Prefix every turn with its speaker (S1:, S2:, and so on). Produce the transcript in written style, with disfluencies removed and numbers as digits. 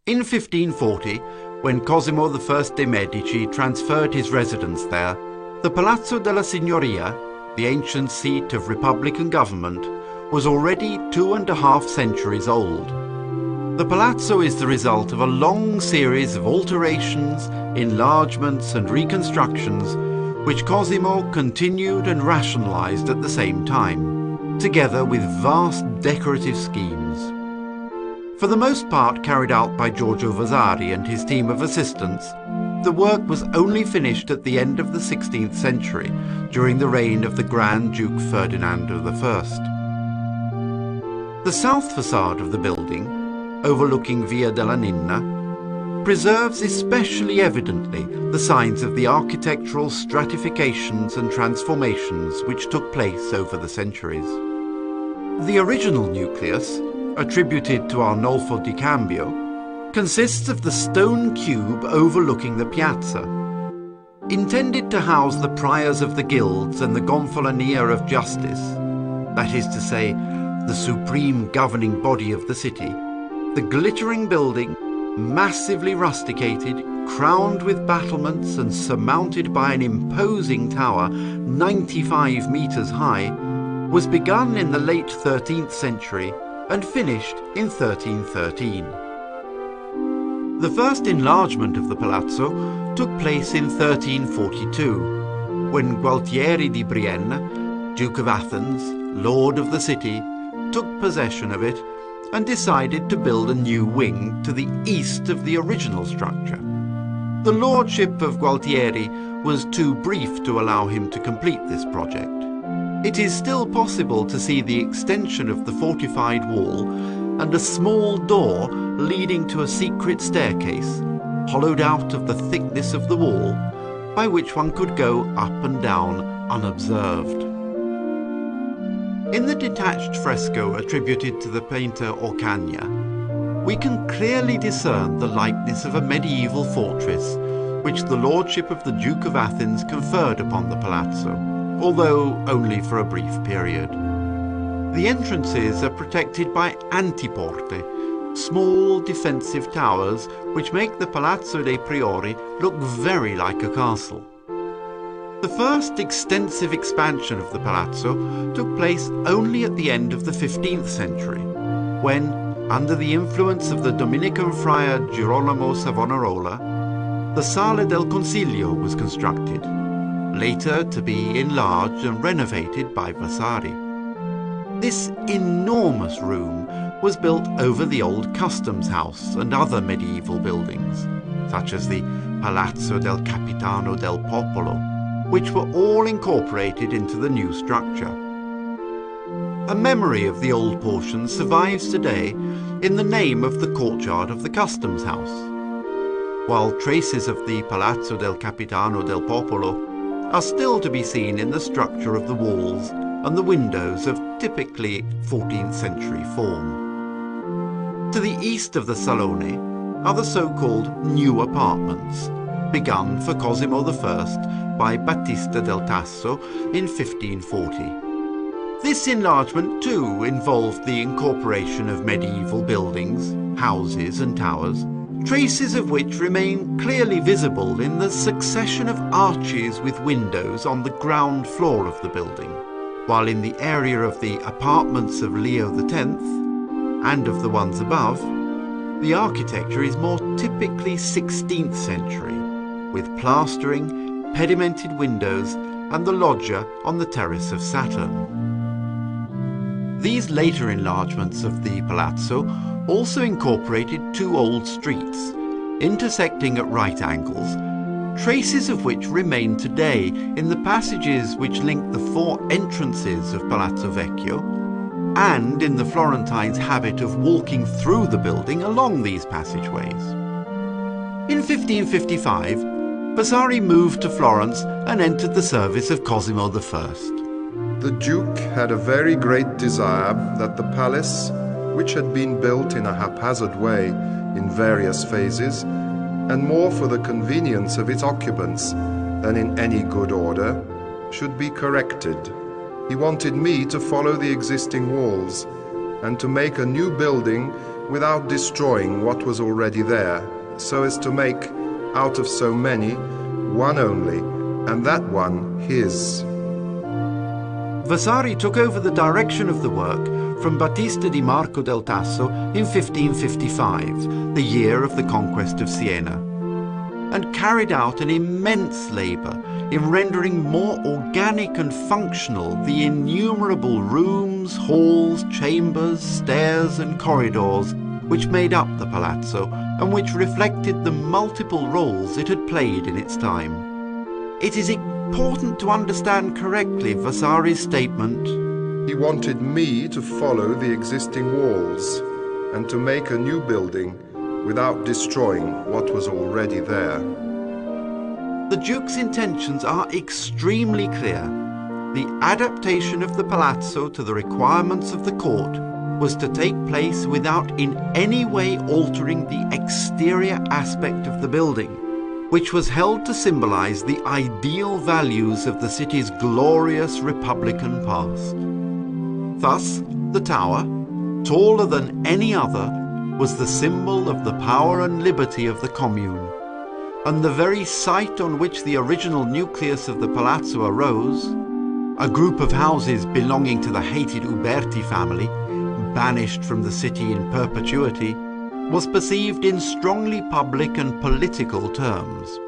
S1: In 1540, when Cosimo I de' Medici transferred his residence there, the Palazzo della Signoria, the ancient seat of Republican government, was already 2.5 centuries old. The palazzo is the result of a long series of alterations, enlargements and reconstructions which Cosimo continued and rationalized at the same time, together with vast decorative schemes. For the most part carried out by Giorgio Vasari and his team of assistants, the work was only finished at the end of the 16th century, during the reign of the Grand Duke Ferdinando I. The south facade of the building, overlooking Via della Ninna, preserves especially evidently the signs of the architectural stratifications and transformations which took place over the centuries. The original nucleus, attributed to Arnolfo di Cambio, consists of the stone cube overlooking the piazza. Intended to house the priors of the guilds and the Gonfalonier of Justice, that is to say, the supreme governing body of the city, the glittering building, massively rusticated, crowned with battlements and surmounted by an imposing tower 95 meters high, was begun in the late 13th century and finished in 1313. The first enlargement of the palazzo took place in 1342, when Gualtieri di Brienne, Duke of Athens, Lord of the city, took possession of it and decided to build a new wing to the east of the original structure. The lordship of Gualtieri was too brief to allow him to complete this project. It is still possible to see the extension of the fortified wall and a small door leading to a secret staircase, hollowed out of the thickness of the wall, by which one could go up and down unobserved. In the detached fresco attributed to the painter Orcagna, we can clearly discern the likeness of a medieval fortress which the lordship of the Duke of Athens conferred upon the palazzo, although only for a brief period. The entrances are protected by antiporte, small defensive towers which make the Palazzo dei Priori look very like a castle. The first extensive expansion of the palazzo took place only at the end of the 15th century, when, under the influence of the Dominican friar Girolamo Savonarola, the Sala del Consiglio was constructed, later to be enlarged and renovated by Vasari. This enormous room was built over the old customs house and other medieval buildings, such as the Palazzo del Capitano del Popolo, which were all incorporated into the new structure. A memory of the old portion survives today in the name of the courtyard of the customs house, while traces of the Palazzo del Capitano del Popolo are still to be seen in the structure of the walls and the windows of typically 14th century form. To the east of the Salone are the so-called new apartments, begun for Cosimo I by Battista del Tasso in 1540. This enlargement too involved the incorporation of medieval buildings, houses and towers, traces of which remain clearly visible in the succession of arches with windows on the ground floor of the building, while in the area of the apartments of Leo X and of the ones above, the architecture is more typically 16th century, with plastering, pedimented windows and the loggia on the terrace of Saturn. These later enlargements of the palazzo also incorporated two old streets, intersecting at right angles, traces of which remain today in the passages which link the four entrances of Palazzo Vecchio, and in the Florentines' habit of walking through the building along these passageways. In 1555, Vasari moved to Florence and entered the service of Cosimo I.
S2: The Duke had a very great desire that the palace, which had been built in a haphazard way in various phases, and more for the convenience of its occupants than in any good order, should be corrected. He wanted me to follow the existing walls and to make a new building without destroying what was already there, so as to make, out of so many, one only, and that one his.
S1: Vasari took over the direction of the work from Battista di Marco del Tasso in 1555, the year of the conquest of Siena, and carried out an immense labour in rendering more organic and functional the innumerable rooms, halls, chambers, stairs and corridors which made up the palazzo and which reflected the multiple roles it had played in its time. It is important to understand correctly Vasari's statement.
S2: He wanted me to follow the existing walls and to make a new building without destroying what was already there.
S1: The Duke's intentions are extremely clear. The adaptation of the palazzo to the requirements of the court was to take place without in any way altering the exterior aspect of the building, which was held to symbolize the ideal values of the city's glorious Republican past. Thus, the tower, taller than any other, was the symbol of the power and liberty of the commune, and the very site on which the original nucleus of the palazzo arose, a group of houses belonging to the hated Uberti family, banished from the city in perpetuity, was perceived in strongly public and political terms.